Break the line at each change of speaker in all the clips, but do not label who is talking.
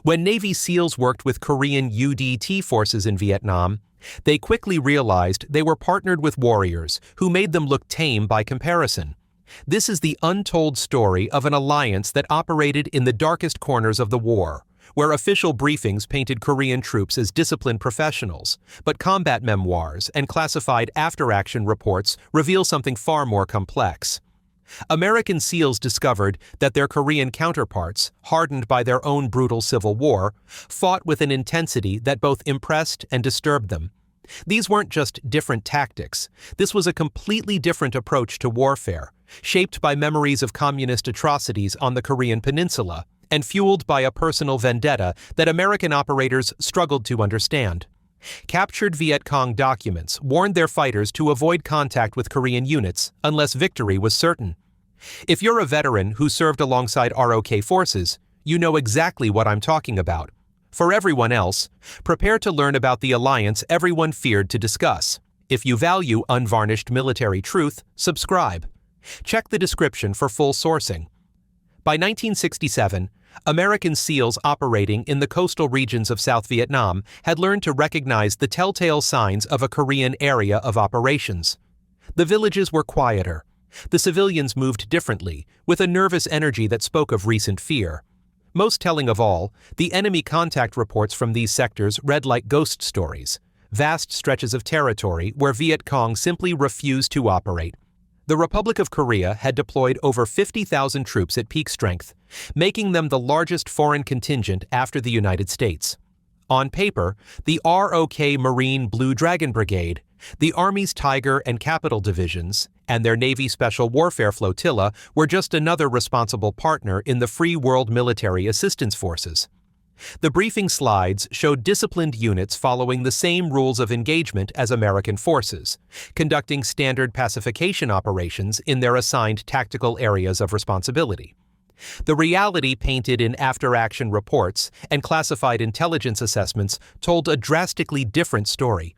When Navy SEALs worked with Korean UDT forces in Vietnam, they quickly realized they were partnered with warriors who made them look tame by comparison. This is the untold story of an alliance that operated in the darkest corners of the war, where official briefings painted Korean troops as disciplined professionals, but combat memoirs and classified after-action reports reveal something far more complex. American SEALs discovered that their Korean counterparts, hardened by their own brutal civil war, fought with an intensity that both impressed and disturbed them. These weren't just different tactics. This was a completely different approach to warfare, shaped by memories of communist atrocities on the Korean peninsula and fueled by a personal vendetta that American operators struggled to understand. Captured Viet Cong documents warned their fighters to avoid contact with Korean units unless victory was certain. If you're a veteran who served alongside ROK forces, you know exactly what I'm talking about. For everyone else, prepare to learn about the alliance everyone feared to discuss. If you value unvarnished military truth, subscribe. Check the description for full sourcing. By 1967, American SEALs operating in the coastal regions of South Vietnam had learned to recognize the telltale signs of a Korean area of operations. The villages were quieter. The civilians moved differently, with a nervous energy that spoke of recent fear. Most telling of all, the enemy contact reports from these sectors read like ghost stories, vast stretches of territory where Viet Cong simply refused to operate. The Republic of Korea had deployed over 50,000 troops at peak strength, making them the largest foreign contingent after the United States. On paper, the ROK Marine Blue Dragon Brigade, the Army's Tiger and Capital Divisions, and their Navy Special Warfare Flotilla were just another responsible partner in the Free World Military Assistance Forces. The briefing slides showed disciplined units following the same rules of engagement as American forces, conducting standard pacification operations in their assigned tactical areas of responsibility. The reality painted in after-action reports and classified intelligence assessments told a drastically different story.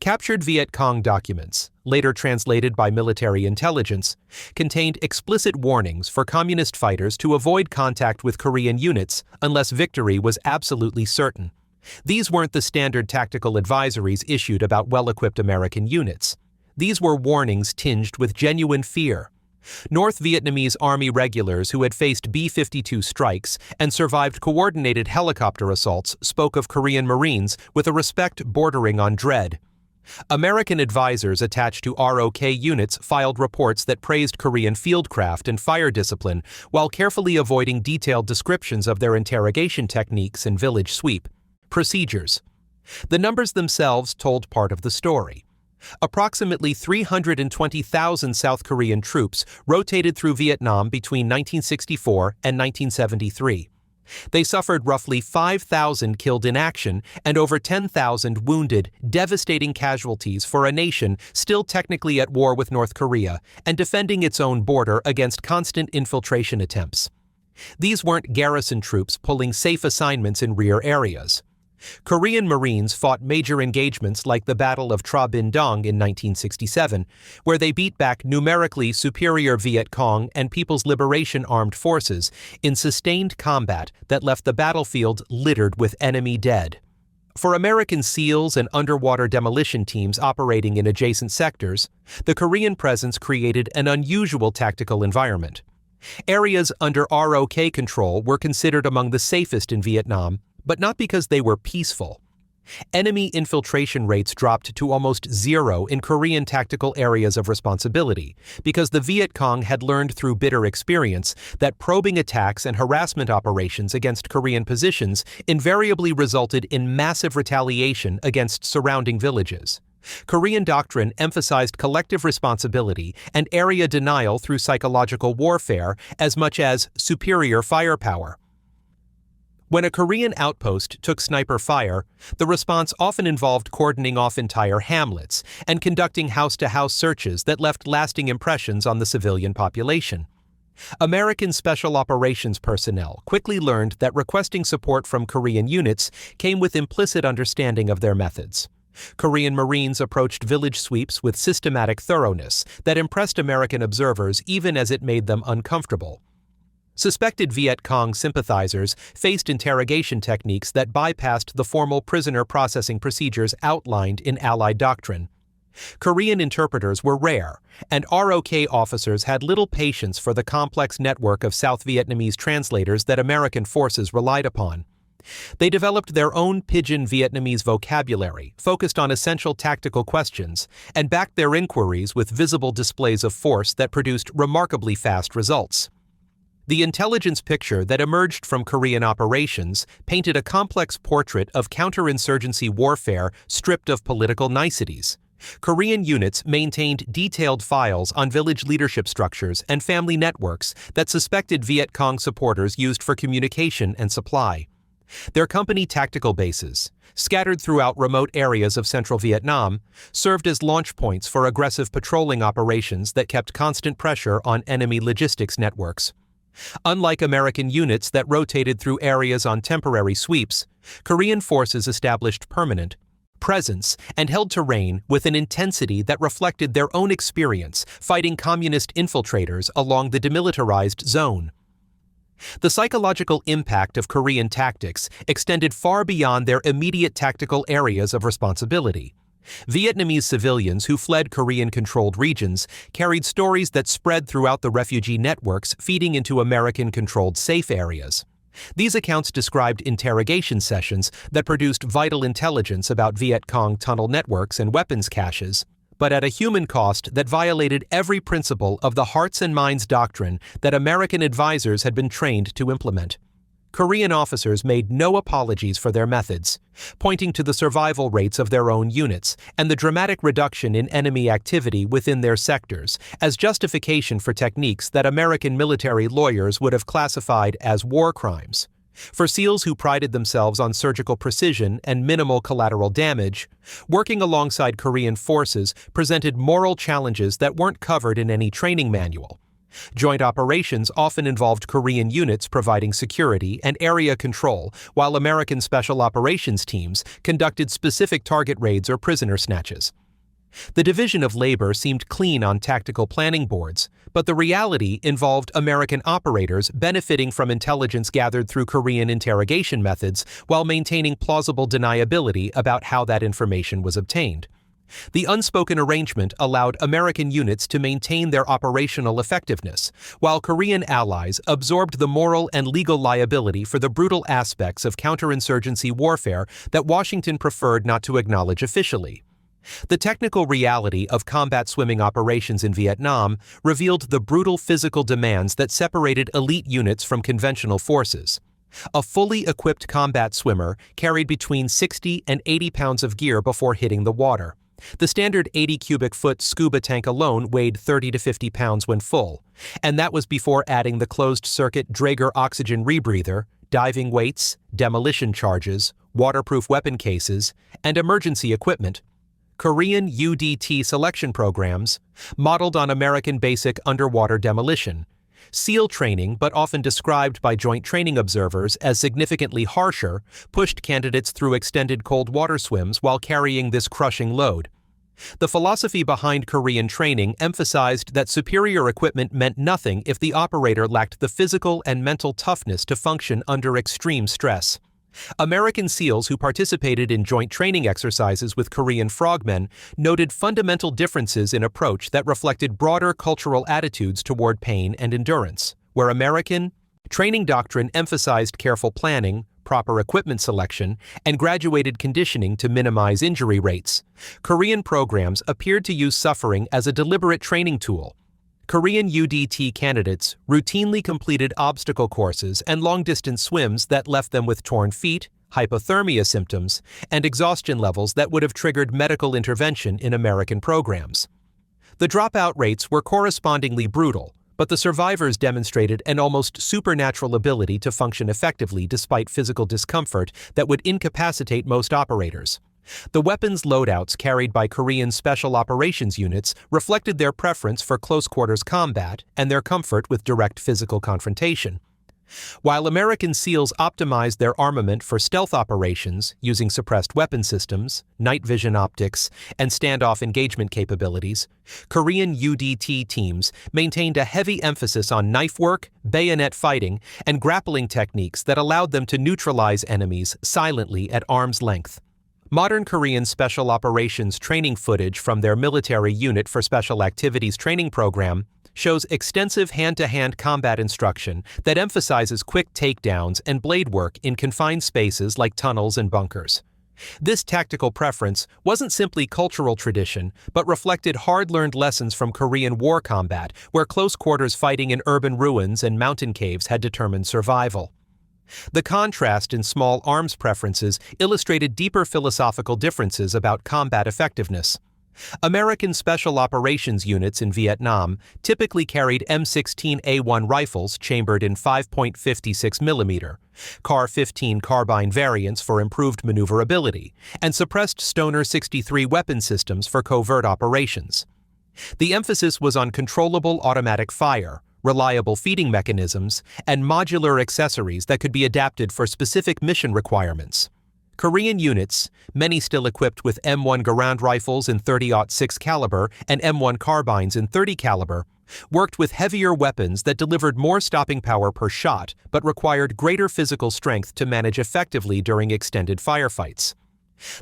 Captured Viet Cong documents, later translated by military intelligence, contained explicit warnings for communist fighters to avoid contact with Korean units unless victory was absolutely certain. These weren't the standard tactical advisories issued about well-equipped American units. These were warnings tinged with genuine fear. North Vietnamese Army regulars who had faced B-52 strikes and survived coordinated helicopter assaults spoke of Korean Marines with a respect bordering on dread. American advisors attached to ROK units filed reports that praised Korean fieldcraft and fire discipline while carefully avoiding detailed descriptions of their interrogation techniques and village sweep procedures. The numbers themselves told part of the story. Approximately 320,000 South Korean troops rotated through Vietnam between 1964 and 1973. They suffered roughly 5,000 killed in action and over 10,000 wounded, devastating casualties for a nation still technically at war with North Korea and defending its own border against constant infiltration attempts. These weren't garrison troops pulling safe assignments in rear areas. Korean Marines fought major engagements like the Battle of Tra Bin Dong in 1967, where they beat back numerically superior Viet Cong and People's Liberation Armed Forces in sustained combat that left the battlefield littered with enemy dead. For American SEALs and underwater demolition teams operating in adjacent sectors, the Korean presence created an unusual tactical environment. Areas under ROK control were considered among the safest in Vietnam, but not because they were peaceful. Enemy infiltration rates dropped to almost zero in Korean tactical areas of responsibility because the Viet Cong had learned through bitter experience that probing attacks and harassment operations against Korean positions invariably resulted in massive retaliation against surrounding villages. Korean doctrine emphasized collective responsibility and area denial through psychological warfare as much as superior firepower. When a Korean outpost took sniper fire, the response often involved cordoning off entire hamlets and conducting house-to-house searches that left lasting impressions on the civilian population. American Special Operations personnel quickly learned that requesting support from Korean units came with implicit understanding of their methods. Korean Marines approached village sweeps with systematic thoroughness that impressed American observers even as it made them uncomfortable. Suspected Viet Cong sympathizers faced interrogation techniques that bypassed the formal prisoner processing procedures outlined in Allied doctrine. Korean interpreters were rare, and ROK officers had little patience for the complex network of South Vietnamese translators that American forces relied upon. They developed their own pidgin Vietnamese vocabulary, focused on essential tactical questions, and backed their inquiries with visible displays of force that produced remarkably fast results. The intelligence picture that emerged from Korean operations painted a complex portrait of counterinsurgency warfare stripped of political niceties. Korean units maintained detailed files on village leadership structures and family networks that suspected Viet Cong supporters used for communication and supply. Their company tactical bases, scattered throughout remote areas of central Vietnam, served as launch points for aggressive patrolling operations that kept constant pressure on enemy logistics networks. Unlike American units that rotated through areas on temporary sweeps, Korean forces established permanent presence and held terrain with an intensity that reflected their own experience fighting communist infiltrators along the demilitarized zone. The psychological impact of Korean tactics extended far beyond their immediate tactical areas of responsibility. Vietnamese civilians who fled Korean-controlled regions carried stories that spread throughout the refugee networks feeding into American-controlled safe areas. These accounts described interrogation sessions that produced vital intelligence about Viet Cong tunnel networks and weapons caches, but at a human cost that violated every principle of the hearts and minds doctrine that American advisors had been trained to implement. Korean officers made no apologies for their methods, pointing to the survival rates of their own units and the dramatic reduction in enemy activity within their sectors as justification for techniques that American military lawyers would have classified as war crimes. For SEALs who prided themselves on surgical precision and minimal collateral damage, working alongside Korean forces presented moral challenges that weren't covered in any training manual. Joint operations often involved Korean units providing security and area control, while American special operations teams conducted specific target raids or prisoner snatches. The division of labor seemed clean on tactical planning boards, but the reality involved American operators benefiting from intelligence gathered through Korean interrogation methods while maintaining plausible deniability about how that information was obtained. The unspoken arrangement allowed American units to maintain their operational effectiveness, while Korean allies absorbed the moral and legal liability for the brutal aspects of counterinsurgency warfare that Washington preferred not to acknowledge officially. The technical reality of combat swimming operations in Vietnam revealed the brutal physical demands that separated elite units from conventional forces. A fully equipped combat swimmer carried between 60 and 80 pounds of gear before hitting the water. The standard 80 cubic foot scuba tank alone weighed 30 to 50 pounds when full, and that was before adding the closed-circuit Draeger oxygen rebreather, diving weights, demolition charges, waterproof weapon cases, and emergency equipment. Korean UDT selection programs, modeled on American basic underwater demolition. SEAL training, but often described by Joint Training observers as significantly harsher, pushed candidates through extended cold water swims while carrying this crushing load. The philosophy behind Korean training emphasized that superior equipment meant nothing if the operator lacked the physical and mental toughness to function under extreme stress. American SEALs who participated in joint training exercises with Korean frogmen noted fundamental differences in approach that reflected broader cultural attitudes toward pain and endurance. Where American training doctrine emphasized careful planning, proper equipment selection, and graduated conditioning to minimize injury rates, Korean programs appeared to use suffering as a deliberate training tool. Korean UDT candidates routinely completed obstacle courses and long-distance swims that left them with torn feet, hypothermia symptoms, and exhaustion levels that would have triggered medical intervention in American programs. The dropout rates were correspondingly brutal, but the survivors demonstrated an almost supernatural ability to function effectively despite physical discomfort that would incapacitate most operators. The weapons loadouts carried by Korean special operations units reflected their preference for close-quarters combat and their comfort with direct physical confrontation. While American SEALs optimized their armament for stealth operations using suppressed weapon systems, night vision optics, and standoff engagement capabilities, Korean UDT teams maintained a heavy emphasis on knife work, bayonet fighting, and grappling techniques that allowed them to neutralize enemies silently at arm's length. Modern Korean Special Operations training footage from their Military Unit for Special Activities training program shows extensive hand-to-hand combat instruction that emphasizes quick takedowns and blade work in confined spaces like tunnels and bunkers. This tactical preference wasn't simply cultural tradition, but reflected hard-learned lessons from Korean war combat, where close-quarters fighting in urban ruins and mountain caves had determined survival. The contrast in small arms preferences illustrated deeper philosophical differences about combat effectiveness. American Special Operations units in Vietnam typically carried M16A1 rifles chambered in 5.56 mm, CAR-15 carbine variants for improved maneuverability, and suppressed Stoner 63 weapon systems for covert operations. The emphasis was on controllable automatic fire, reliable feeding mechanisms, and modular accessories that could be adapted for specific mission requirements. Korean units, many still equipped with M1 Garand rifles in 30-06 caliber and M1 carbines in 30 caliber, worked with heavier weapons that delivered more stopping power per shot but required greater physical strength to manage effectively during extended firefights.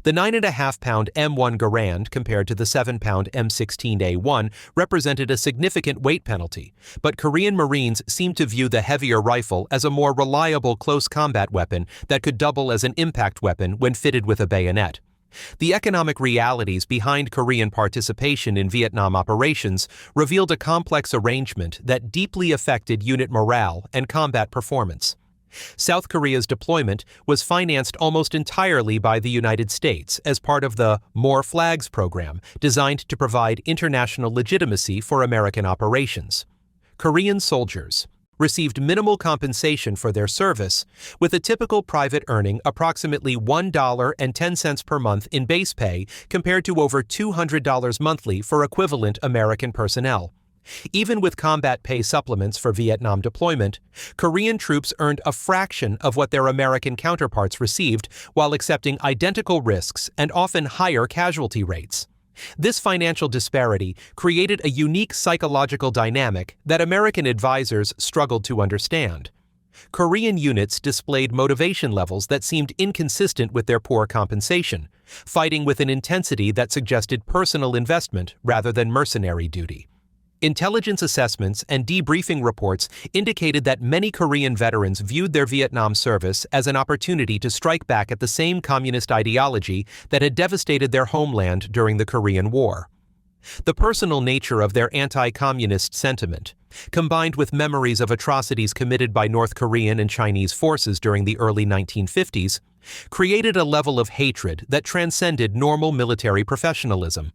The 9.5-pound M1 Garand compared to the 7-pound M16A1 represented a significant weight penalty, but Korean Marines seemed to view the heavier rifle as a more reliable close combat weapon that could double as an impact weapon when fitted with a bayonet. The economic realities behind Korean participation in Vietnam operations revealed a complex arrangement that deeply affected unit morale and combat performance. South Korea's deployment was financed almost entirely by the United States as part of the More Flags program, designed to provide international legitimacy for American operations. Korean soldiers received minimal compensation for their service, with a typical private earning approximately $1.10 per month in base pay compared to over $200 monthly for equivalent American personnel. Even with combat pay supplements for Vietnam deployment, Korean troops earned a fraction of what their American counterparts received while accepting identical risks and often higher casualty rates. This financial disparity created a unique psychological dynamic that American advisors struggled to understand. Korean units displayed motivation levels that seemed inconsistent with their poor compensation, fighting with an intensity that suggested personal investment rather than mercenary duty. Intelligence assessments and debriefing reports indicated that many Korean veterans viewed their Vietnam service as an opportunity to strike back at the same communist ideology that had devastated their homeland during the Korean War. The personal nature of their anti-communist sentiment, combined with memories of atrocities committed by North Korean and Chinese forces during the early 1950s, created a level of hatred that transcended normal military professionalism.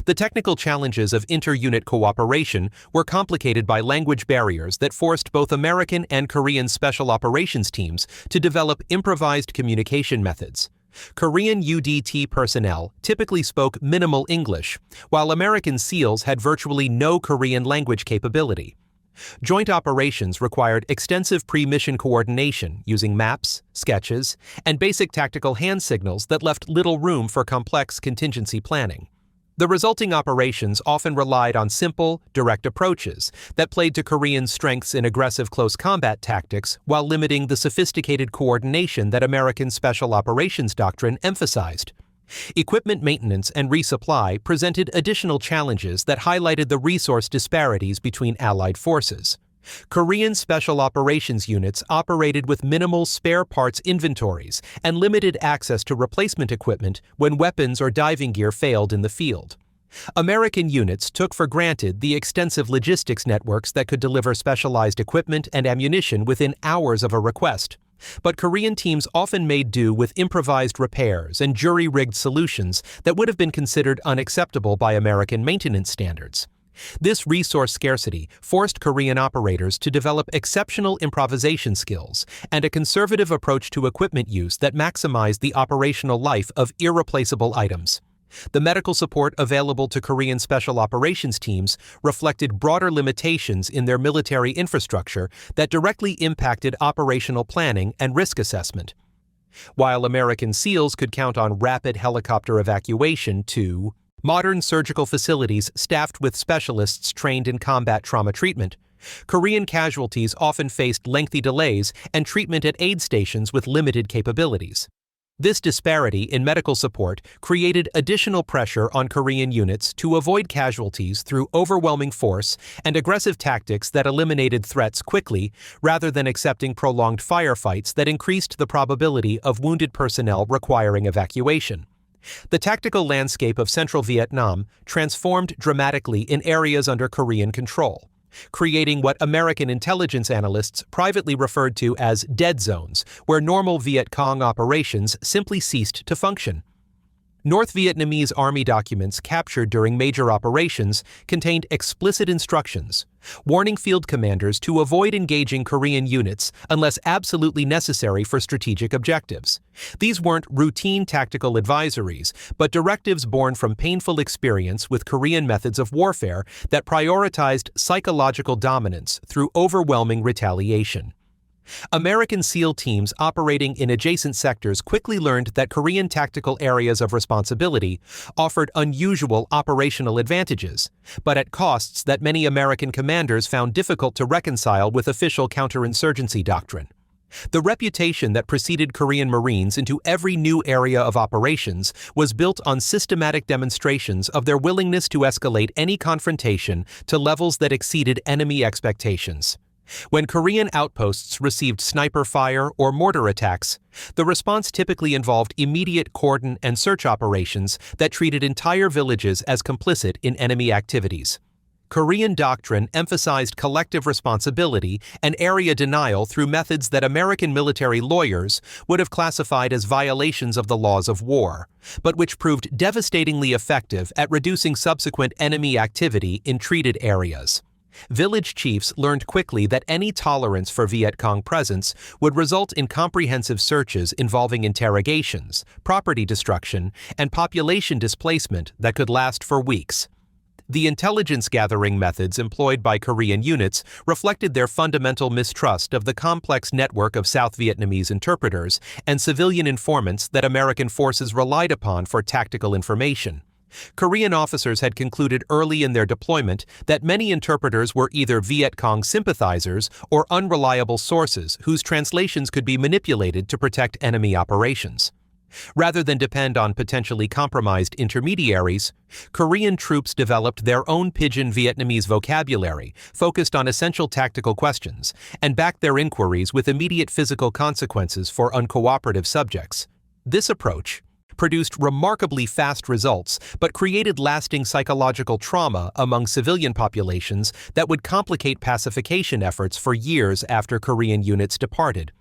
The technical challenges of inter-unit cooperation were complicated by language barriers that forced both American and Korean special operations teams to develop improvised communication methods. Korean UDT personnel typically spoke minimal English, while American SEALs had virtually no Korean language capability. Joint operations required extensive pre-mission coordination using maps, sketches, and basic tactical hand signals that left little room for complex contingency planning. The resulting operations often relied on simple, direct approaches that played to Korean strengths in aggressive close combat tactics while limiting the sophisticated coordination that American Special Operations Doctrine emphasized. Equipment maintenance and resupply presented additional challenges that highlighted the resource disparities between Allied forces. Korean Special Operations units operated with minimal spare parts inventories and limited access to replacement equipment when weapons or diving gear failed in the field. American units took for granted the extensive logistics networks that could deliver specialized equipment and ammunition within hours of a request. But Korean teams often made do with improvised repairs and jury-rigged solutions that would have been considered unacceptable by American maintenance standards. This resource scarcity forced Korean operators to develop exceptional improvisation skills and a conservative approach to equipment use that maximized the operational life of irreplaceable items. The medical support available to Korean special operations teams reflected broader limitations in their military infrastructure that directly impacted operational planning and risk assessment. While American SEALs could count on rapid helicopter evacuation to modern surgical facilities staffed with specialists trained in combat trauma treatment, Korean casualties often faced lengthy delays and treatment at aid stations with limited capabilities. This disparity in medical support created additional pressure on Korean units to avoid casualties through overwhelming force and aggressive tactics that eliminated threats quickly rather than accepting prolonged firefights that increased the probability of wounded personnel requiring evacuation. The tactical landscape of central Vietnam transformed dramatically in areas under Korean control, creating what American intelligence analysts privately referred to as dead zones, where normal Viet Cong operations simply ceased to function. North Vietnamese Army documents captured during major operations contained explicit instructions, warning field commanders to avoid engaging Korean units unless absolutely necessary for strategic objectives. These weren't routine tactical advisories, but directives born from painful experience with Korean methods of warfare that prioritized psychological dominance through overwhelming retaliation. American SEAL teams operating in adjacent sectors quickly learned that Korean tactical areas of responsibility offered unusual operational advantages, but at costs that many American commanders found difficult to reconcile with official counterinsurgency doctrine. The reputation that preceded Korean Marines into every new area of operations was built on systematic demonstrations of their willingness to escalate any confrontation to levels that exceeded enemy expectations. When Korean outposts received sniper fire or mortar attacks, the response typically involved immediate cordon and search operations that treated entire villages as complicit in enemy activities. Korean doctrine emphasized collective responsibility and area denial through methods that American military lawyers would have classified as violations of the laws of war, but which proved devastatingly effective at reducing subsequent enemy activity in treated areas. Village chiefs learned quickly that any tolerance for Viet Cong presence would result in comprehensive searches involving interrogations, property destruction, and population displacement that could last for weeks. The intelligence gathering methods employed by Korean units reflected their fundamental mistrust of the complex network of South Vietnamese interpreters and civilian informants that American forces relied upon for tactical information. Korean officers had concluded early in their deployment that many interpreters were either Viet Cong sympathizers or unreliable sources whose translations could be manipulated to protect enemy operations. Rather than depend on potentially compromised intermediaries, Korean troops developed their own pidgin Vietnamese vocabulary focused on essential tactical questions and backed their inquiries with immediate physical consequences for uncooperative subjects. This approach produced remarkably fast results, but created lasting psychological trauma among civilian populations that would complicate pacification efforts for years after Korean units departed.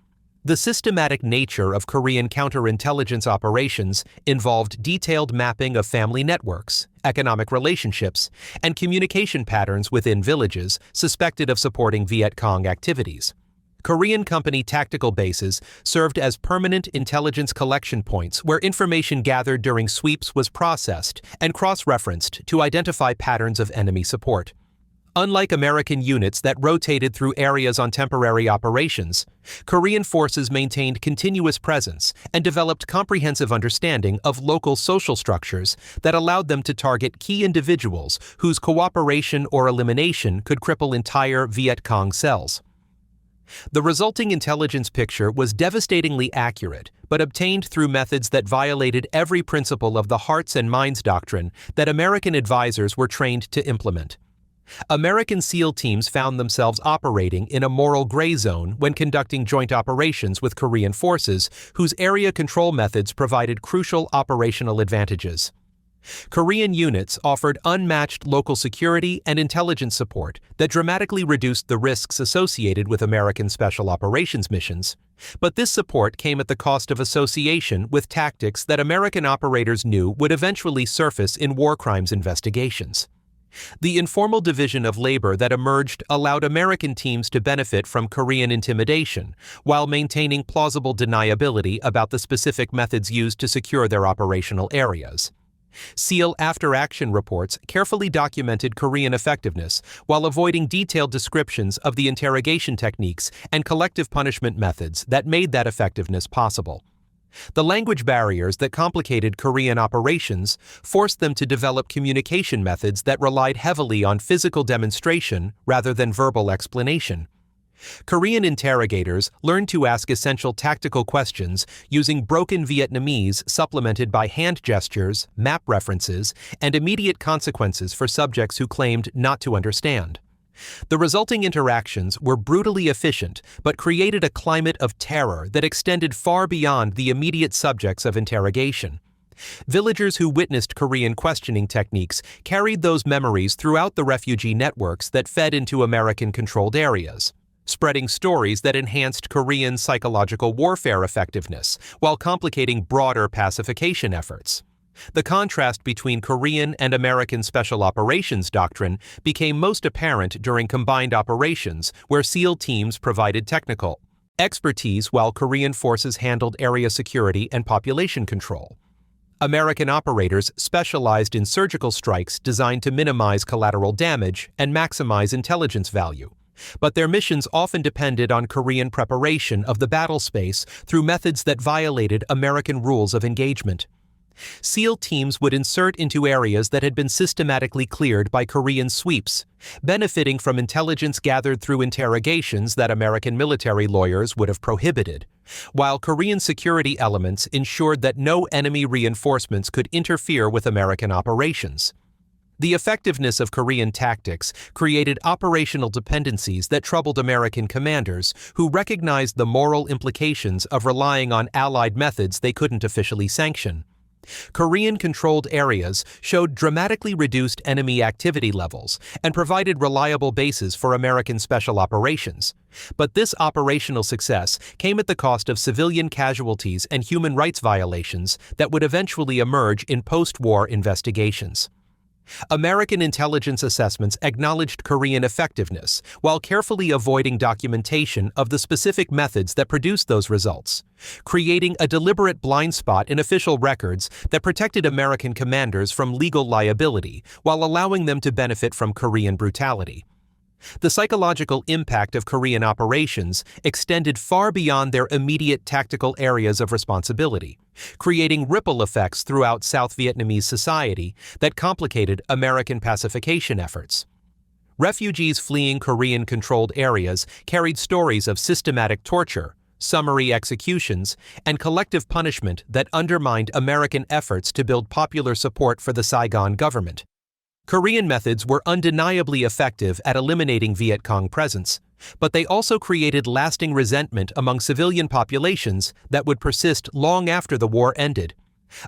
The systematic nature of Korean counterintelligence operations involved detailed mapping of family networks, economic relationships, and communication patterns within villages suspected of supporting Viet Cong activities. Korean company tactical bases served as permanent intelligence collection points where information gathered during sweeps was processed and cross-referenced to identify patterns of enemy support. Unlike American units that rotated through areas on temporary operations, Korean forces maintained continuous presence and developed comprehensive understanding of local social structures that allowed them to target key individuals whose cooperation or elimination could cripple entire Viet Cong cells. The resulting intelligence picture was devastatingly accurate, but obtained through methods that violated every principle of the hearts and minds doctrine that American advisors were trained to implement. American SEAL teams found themselves operating in a moral gray zone when conducting joint operations with Korean forces whose area control methods provided crucial operational advantages. Korean units offered unmatched local security and intelligence support that dramatically reduced the risks associated with American special operations missions, but this support came at the cost of association with tactics that American operators knew would eventually surface in war crimes investigations. The informal division of labor that emerged allowed American teams to benefit from Korean intimidation while maintaining plausible deniability about the specific methods used to secure their operational areas. SEAL after-action reports carefully documented Korean effectiveness while avoiding detailed descriptions of the interrogation techniques and collective punishment methods that made that effectiveness possible. The language barriers that complicated Korean operations forced them to develop communication methods that relied heavily on physical demonstration rather than verbal explanation. Korean interrogators learned to ask essential tactical questions using broken Vietnamese supplemented by hand gestures, map references, and immediate consequences for subjects who claimed not to understand. The resulting interactions were brutally efficient but created a climate of terror that extended far beyond the immediate subjects of interrogation. Villagers who witnessed Korean questioning techniques carried those memories throughout the refugee networks that fed into American-controlled areas, spreading stories that enhanced Korean psychological warfare effectiveness while complicating broader pacification efforts. The contrast between Korean and American Special Operations doctrine became most apparent during combined operations, where SEAL teams provided technical expertise while Korean forces handled area security and population control. American operators specialized in surgical strikes designed to minimize collateral damage and maximize intelligence value. But their missions often depended on Korean preparation of the battle space through methods that violated American rules of engagement. SEAL teams would insert into areas that had been systematically cleared by Korean sweeps, benefiting from intelligence gathered through interrogations that American military lawyers would have prohibited, while Korean security elements ensured that no enemy reinforcements could interfere with American operations. The effectiveness of Korean tactics created operational dependencies that troubled American commanders who recognized the moral implications of relying on Allied methods they couldn't officially sanction. Korean-controlled areas showed dramatically reduced enemy activity levels and provided reliable bases for American special operations. But this operational success came at the cost of civilian casualties and human rights violations that would eventually emerge in post-war investigations. American intelligence assessments acknowledged Korean effectiveness while carefully avoiding documentation of the specific methods that produced those results, creating a deliberate blind spot in official records that protected American commanders from legal liability while allowing them to benefit from Korean brutality. The psychological impact of Korean operations extended far beyond their immediate tactical areas of responsibility, creating ripple effects throughout South Vietnamese society that complicated American pacification efforts. Refugees fleeing Korean-controlled areas carried stories of systematic torture, summary executions, and collective punishment that undermined American efforts to build popular support for the Saigon government. Korean methods were undeniably effective at eliminating Viet Cong presence, but they also created lasting resentment among civilian populations that would persist long after the war ended.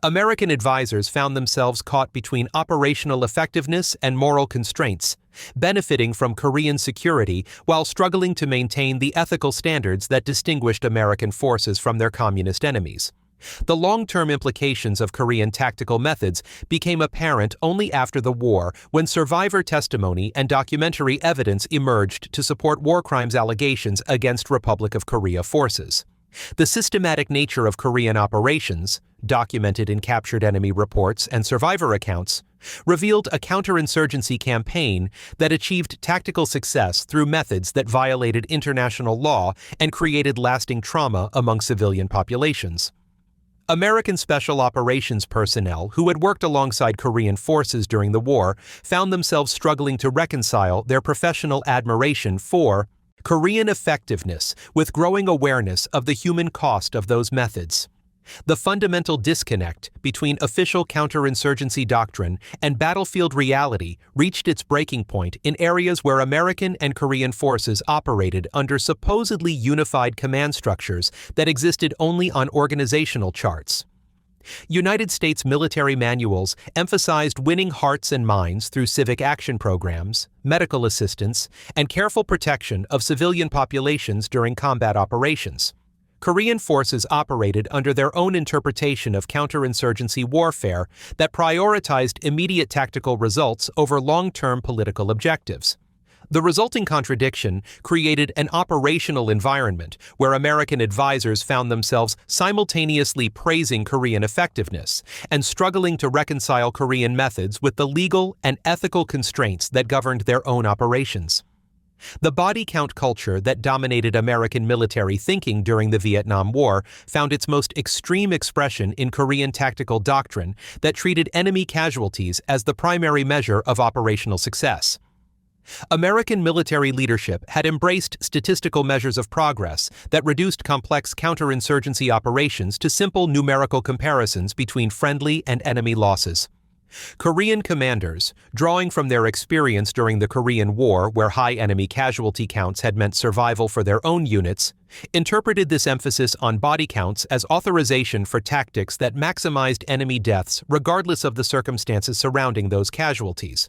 American advisors found themselves caught between operational effectiveness and moral constraints, benefiting from Korean security while struggling to maintain the ethical standards that distinguished American forces from their communist enemies. The long-term implications of Korean tactical methods became apparent only after the war, when survivor testimony and documentary evidence emerged to support war crimes allegations against Republic of Korea forces. The systematic nature of Korean operations, documented in captured enemy reports and survivor accounts, revealed a counterinsurgency campaign that achieved tactical success through methods that violated international law and created lasting trauma among civilian populations. American Special Operations personnel who had worked alongside Korean forces during the war found themselves struggling to reconcile their professional admiration for Korean effectiveness with growing awareness of the human cost of those methods. The fundamental disconnect between official counterinsurgency doctrine and battlefield reality reached its breaking point in areas where American and Korean forces operated under supposedly unified command structures that existed only on organizational charts. United States military manuals emphasized winning hearts and minds through civic action programs, medical assistance, and careful protection of civilian populations during combat operations. Korean forces operated under their own interpretation of counterinsurgency warfare that prioritized immediate tactical results over long-term political objectives. The resulting contradiction created an operational environment where American advisors found themselves simultaneously praising Korean effectiveness and struggling to reconcile Korean methods with the legal and ethical constraints that governed their own operations. The body count culture that dominated American military thinking during the Vietnam War found its most extreme expression in Korean tactical doctrine that treated enemy casualties as the primary measure of operational success. American military leadership had embraced statistical measures of progress that reduced complex counterinsurgency operations to simple numerical comparisons between friendly and enemy losses. Korean commanders, drawing from their experience during the Korean War where high enemy casualty counts had meant survival for their own units, interpreted this emphasis on body counts as authorization for tactics that maximized enemy deaths regardless of the circumstances surrounding those casualties.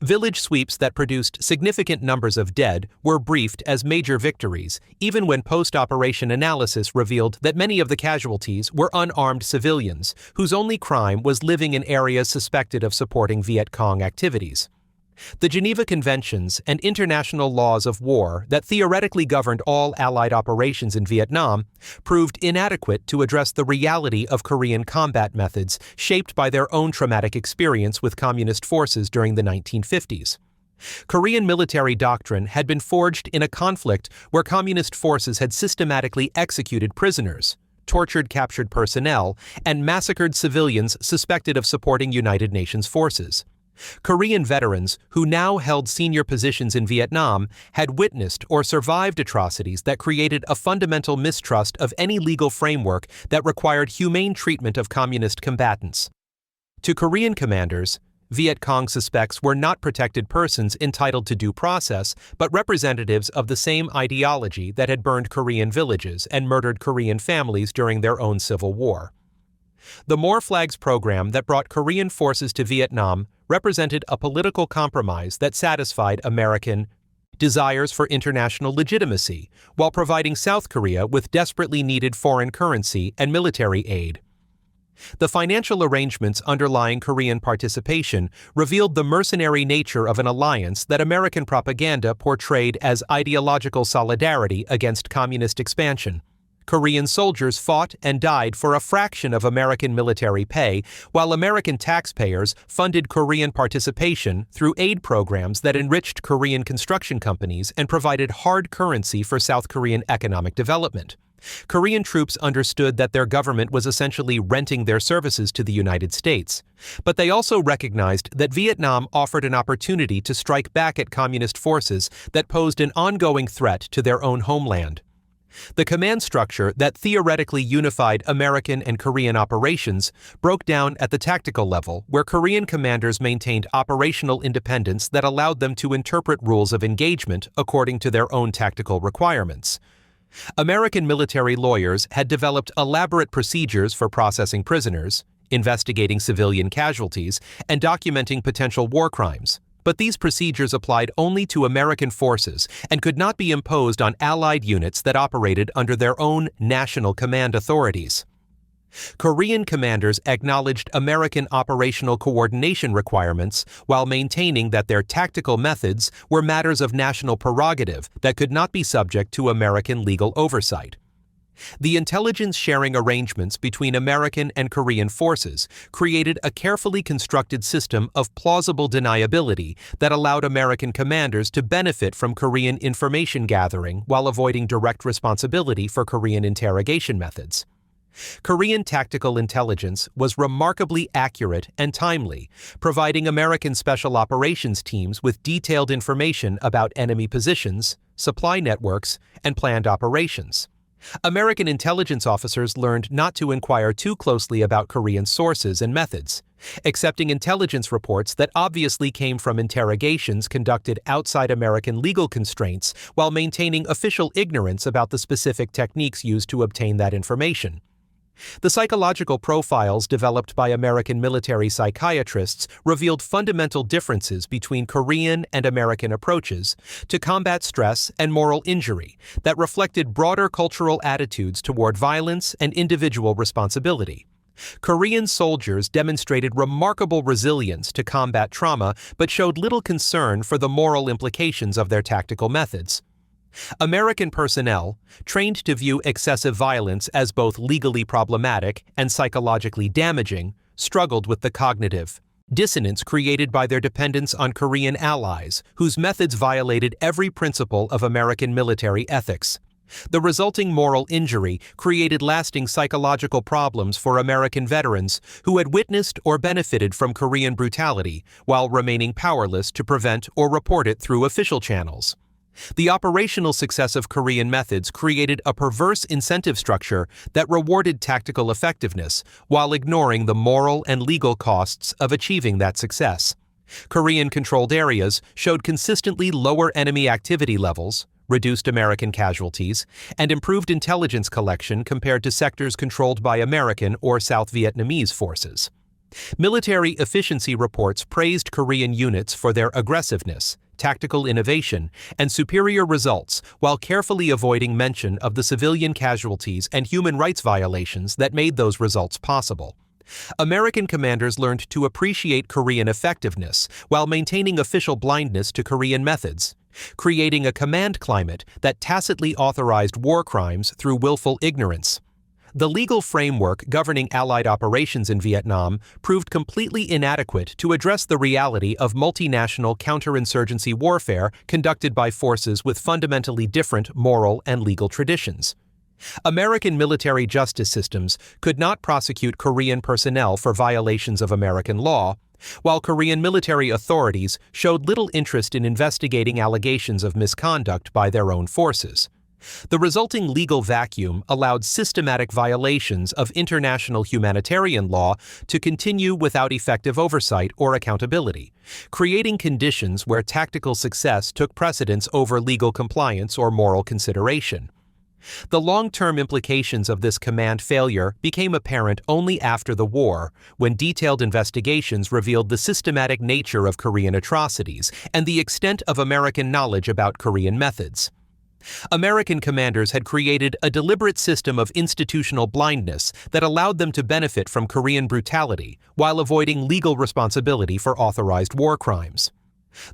Village sweeps that produced significant numbers of dead were briefed as major victories, even when post-operation analysis revealed that many of the casualties were unarmed civilians whose only crime was living in areas suspected of supporting Viet Cong activities. The Geneva Conventions and international laws of war that theoretically governed all Allied operations in Vietnam proved inadequate to address the reality of Korean combat methods shaped by their own traumatic experience with communist forces during the 1950s. Korean military doctrine had been forged in a conflict where communist forces had systematically executed prisoners, tortured captured personnel, and massacred civilians suspected of supporting United Nations forces. Korean veterans who now held senior positions in Vietnam had witnessed or survived atrocities that created a fundamental mistrust of any legal framework that required humane treatment of communist combatants. To Korean commanders, Viet Cong suspects were not protected persons entitled to due process, but representatives of the same ideology that had burned Korean villages and murdered Korean families during their own civil war. The More Flags program that brought Korean forces to Vietnam represented a political compromise that satisfied American desires for international legitimacy while providing South Korea with desperately needed foreign currency and military aid. The financial arrangements underlying Korean participation revealed the mercenary nature of an alliance that American propaganda portrayed as ideological solidarity against communist expansion. Korean soldiers fought and died for a fraction of American military pay, while American taxpayers funded Korean participation through aid programs that enriched Korean construction companies and provided hard currency for South Korean economic development. Korean troops understood that their government was essentially renting their services to the United States, but they also recognized that Vietnam offered an opportunity to strike back at communist forces that posed an ongoing threat to their own homeland. The command structure that theoretically unified American and Korean operations broke down at the tactical level, where Korean commanders maintained operational independence that allowed them to interpret rules of engagement according to their own tactical requirements. American military lawyers had developed elaborate procedures for processing prisoners, investigating civilian casualties, and documenting potential war crimes. But these procedures applied only to American forces and could not be imposed on Allied units that operated under their own national command authorities. Korean commanders acknowledged American operational coordination requirements while maintaining that their tactical methods were matters of national prerogative that could not be subject to American legal oversight. The intelligence sharing arrangements between American and Korean forces created a carefully constructed system of plausible deniability that allowed American commanders to benefit from Korean information gathering while avoiding direct responsibility for Korean interrogation methods. Korean tactical intelligence was remarkably accurate and timely, providing American special operations teams with detailed information about enemy positions, supply networks, and planned operations. American intelligence officers learned not to inquire too closely about Korean sources and methods, accepting intelligence reports that obviously came from interrogations conducted outside American legal constraints while maintaining official ignorance about the specific techniques used to obtain that information. The psychological profiles developed by American military psychiatrists revealed fundamental differences between Korean and American approaches to combat stress and moral injury that reflected broader cultural attitudes toward violence and individual responsibility. Korean soldiers demonstrated remarkable resilience to combat trauma but showed little concern for the moral implications of their tactical methods. American personnel, trained to view excessive violence as both legally problematic and psychologically damaging, struggled with the cognitive dissonance created by their dependence on Korean allies, whose methods violated every principle of American military ethics. The resulting moral injury created lasting psychological problems for American veterans who had witnessed or benefited from Korean brutality while remaining powerless to prevent or report it through official channels. The operational success of Korean methods created a perverse incentive structure that rewarded tactical effectiveness while ignoring the moral and legal costs of achieving that success. Korean-controlled areas showed consistently lower enemy activity levels, reduced American casualties, and improved intelligence collection compared to sectors controlled by American or South Vietnamese forces. Military efficiency reports praised Korean units for their aggressiveness, tactical innovation, and superior results while carefully avoiding mention of the civilian casualties and human rights violations that made those results possible. American commanders learned to appreciate Korean effectiveness while maintaining official blindness to Korean methods, creating a command climate that tacitly authorized war crimes through willful ignorance. The legal framework governing Allied operations in Vietnam proved completely inadequate to address the reality of multinational counterinsurgency warfare conducted by forces with fundamentally different moral and legal traditions. American military justice systems could not prosecute Korean personnel for violations of American law, while Korean military authorities showed little interest in investigating allegations of misconduct by their own forces. The resulting legal vacuum allowed systematic violations of international humanitarian law to continue without effective oversight or accountability, creating conditions where tactical success took precedence over legal compliance or moral consideration. The long-term implications of this command failure became apparent only after the war, when detailed investigations revealed the systematic nature of Korean atrocities and the extent of American knowledge about Korean methods. American commanders had created a deliberate system of institutional blindness that allowed them to benefit from Korean brutality while avoiding legal responsibility for authorized war crimes.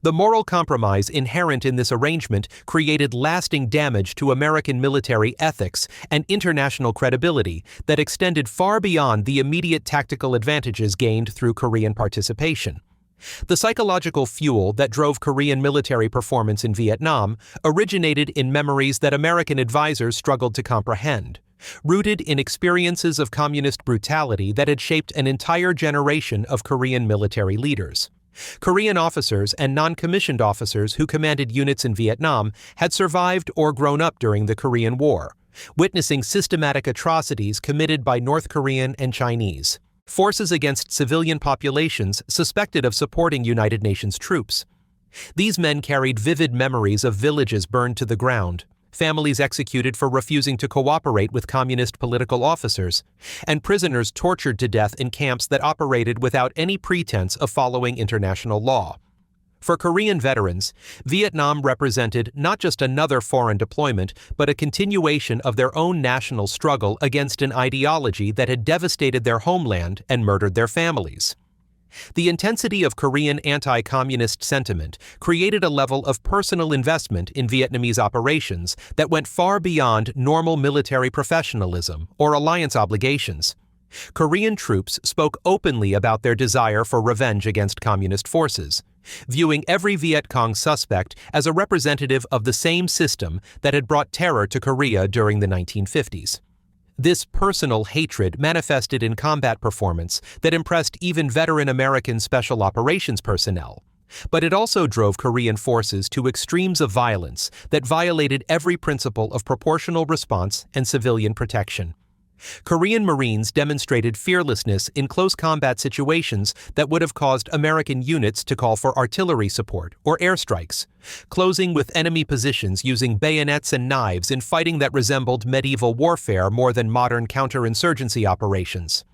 The moral compromise inherent in this arrangement created lasting damage to American military ethics and international credibility that extended far beyond the immediate tactical advantages gained through Korean participation. The psychological fuel that drove Korean military performance in Vietnam originated in memories that American advisors struggled to comprehend, rooted in experiences of communist brutality that had shaped an entire generation of Korean military leaders. Korean officers and non-commissioned officers who commanded units in Vietnam had survived or grown up during the Korean War, witnessing systematic atrocities committed by North Korean and Chinese forces against civilian populations suspected of supporting United Nations troops. These men carried vivid memories of villages burned to the ground, families executed for refusing to cooperate with communist political officers, and prisoners tortured to death in camps that operated without any pretense of following international law. For Korean veterans, Vietnam represented not just another foreign deployment, but a continuation of their own national struggle against an ideology that had devastated their homeland and murdered their families. The intensity of Korean anti-communist sentiment created a level of personal investment in Vietnamese operations that went far beyond normal military professionalism or alliance obligations. Korean troops spoke openly about their desire for revenge against communist forces, viewing every Viet Cong suspect as a representative of the same system that had brought terror to Korea during the 1950s. This personal hatred manifested in combat performance that impressed even veteran American special operations personnel, but it also drove Korean forces to extremes of violence that violated every principle of proportional response and civilian protection. Korean Marines demonstrated fearlessness in close combat situations that would have caused American units to call for artillery support or airstrikes, closing with enemy positions using bayonets and knives in fighting that resembled medieval warfare more than modern counterinsurgency operations.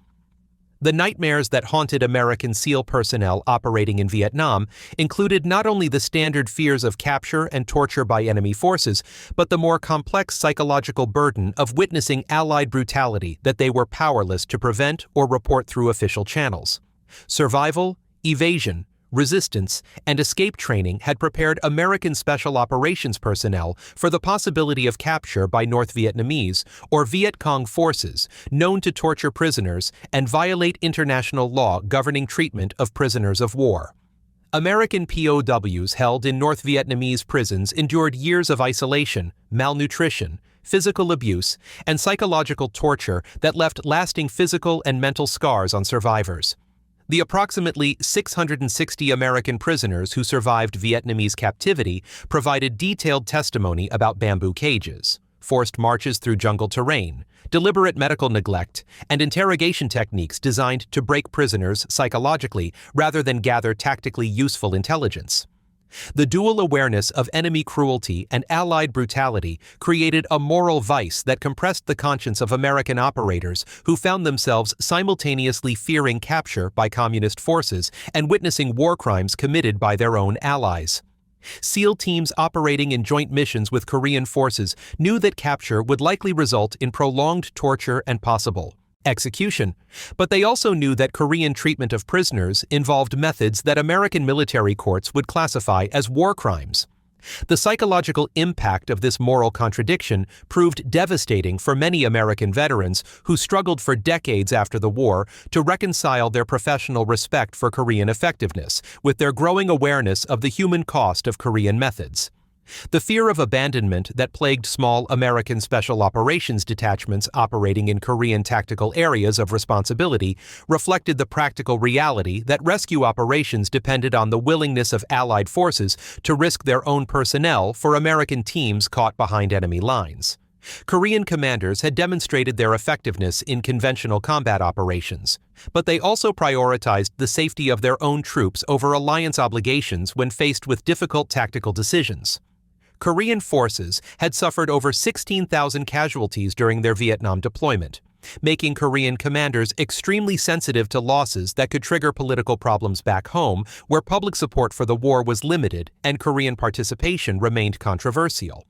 The nightmares that haunted American SEAL personnel operating in Vietnam included not only the standard fears of capture and torture by enemy forces, but the more complex psychological burden of witnessing Allied brutality that they were powerless to prevent or report through official channels. Survival, evasion, resistance, and escape training had prepared American Special Operations personnel for the possibility of capture by North Vietnamese or Viet Cong forces known to torture prisoners and violate international law governing treatment of prisoners of war. American POWs held in North Vietnamese prisons endured years of isolation, malnutrition, physical abuse, and psychological torture that left lasting physical and mental scars on survivors. The approximately 660 American prisoners who survived Vietnamese captivity provided detailed testimony about bamboo cages, forced marches through jungle terrain, deliberate medical neglect, and interrogation techniques designed to break prisoners psychologically rather than gather tactically useful intelligence. The dual awareness of enemy cruelty and Allied brutality created a moral vice that compressed the conscience of American operators who found themselves simultaneously fearing capture by communist forces and witnessing war crimes committed by their own allies. SEAL teams operating in joint missions with Korean forces knew that capture would likely result in prolonged torture and possible execution, but they also knew that Korean treatment of prisoners involved methods that American military courts would classify as war crimes. The psychological impact of this moral contradiction proved devastating for many American veterans who struggled for decades after the war to reconcile their professional respect for Korean effectiveness with their growing awareness of the human cost of Korean methods. The fear of abandonment that plagued small American Special Operations detachments operating in Korean tactical areas of responsibility reflected the practical reality that rescue operations depended on the willingness of Allied forces to risk their own personnel for American teams caught behind enemy lines. Korean commanders had demonstrated their effectiveness in conventional combat operations, but they also prioritized the safety of their own troops over alliance obligations when faced with difficult tactical decisions. Korean forces had suffered over 16,000 casualties during their Vietnam deployment, making Korean commanders extremely sensitive to losses that could trigger political problems back home, where public support for the war was limited and Korean participation remained controversial.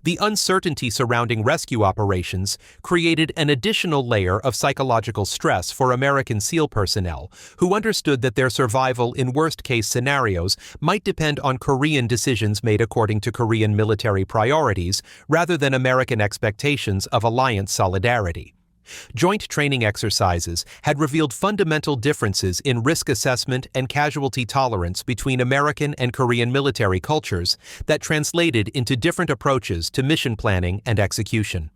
The uncertainty surrounding rescue operations created an additional layer of psychological stress for American SEAL personnel, who understood that their survival in worst-case scenarios might depend on Korean decisions made according to Korean military priorities rather than American expectations of alliance solidarity. Joint training exercises had revealed fundamental differences in risk assessment and casualty tolerance between American and Korean military cultures that translated into different approaches to mission planning and execution.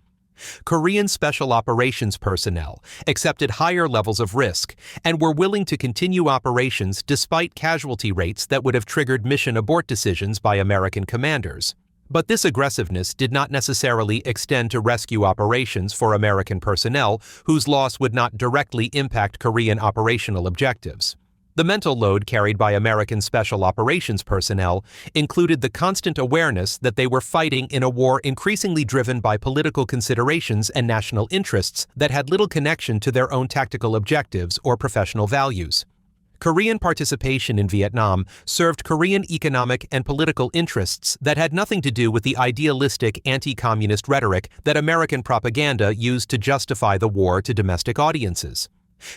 Korean Special Operations personnel accepted higher levels of risk and were willing to continue operations despite casualty rates that would have triggered mission abort decisions by American commanders. But this aggressiveness did not necessarily extend to rescue operations for American personnel whose loss would not directly impact Korean operational objectives. The mental load carried by American Special Operations personnel included the constant awareness that they were fighting in a war increasingly driven by political considerations and national interests that had little connection to their own tactical objectives or professional values. Korean participation in Vietnam served Korean economic and political interests that had nothing to do with the idealistic anti-communist rhetoric that American propaganda used to justify the war to domestic audiences.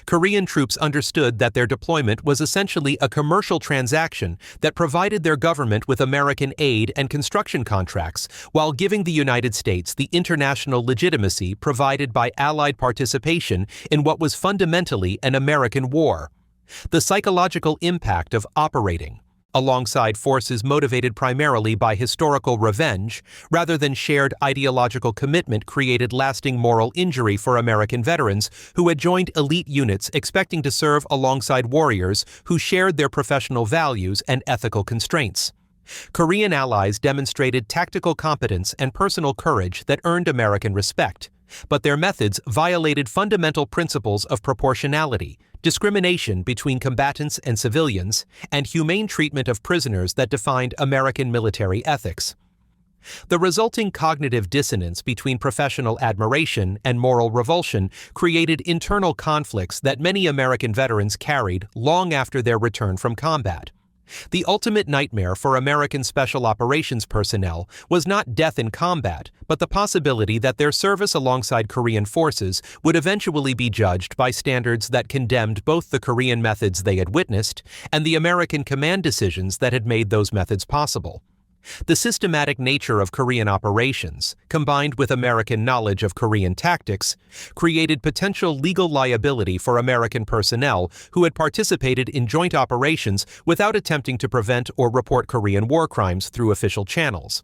Korean troops understood that their deployment was essentially a commercial transaction that provided their government with American aid and construction contracts, while giving the United States the international legitimacy provided by Allied participation in what was fundamentally an American war. The psychological impact of operating alongside forces motivated primarily by historical revenge rather than shared ideological commitment created lasting moral injury for American veterans who had joined elite units expecting to serve alongside warriors who shared their professional values and ethical constraints. Korean allies demonstrated tactical competence and personal courage that earned American respect, but their methods violated fundamental principles of proportionality, discrimination between combatants and civilians, and humane treatment of prisoners that defined American military ethics. The resulting cognitive dissonance between professional admiration and moral revulsion created internal conflicts that many American veterans carried long after their return from combat. The ultimate nightmare for American Special Operations personnel was not death in combat, but the possibility that their service alongside Korean forces would eventually be judged by standards that condemned both the Korean methods they had witnessed and the American command decisions that had made those methods possible. The systematic nature of Korean operations, combined with American knowledge of Korean tactics, created potential legal liability for American personnel who had participated in joint operations without attempting to prevent or report Korean war crimes through official channels.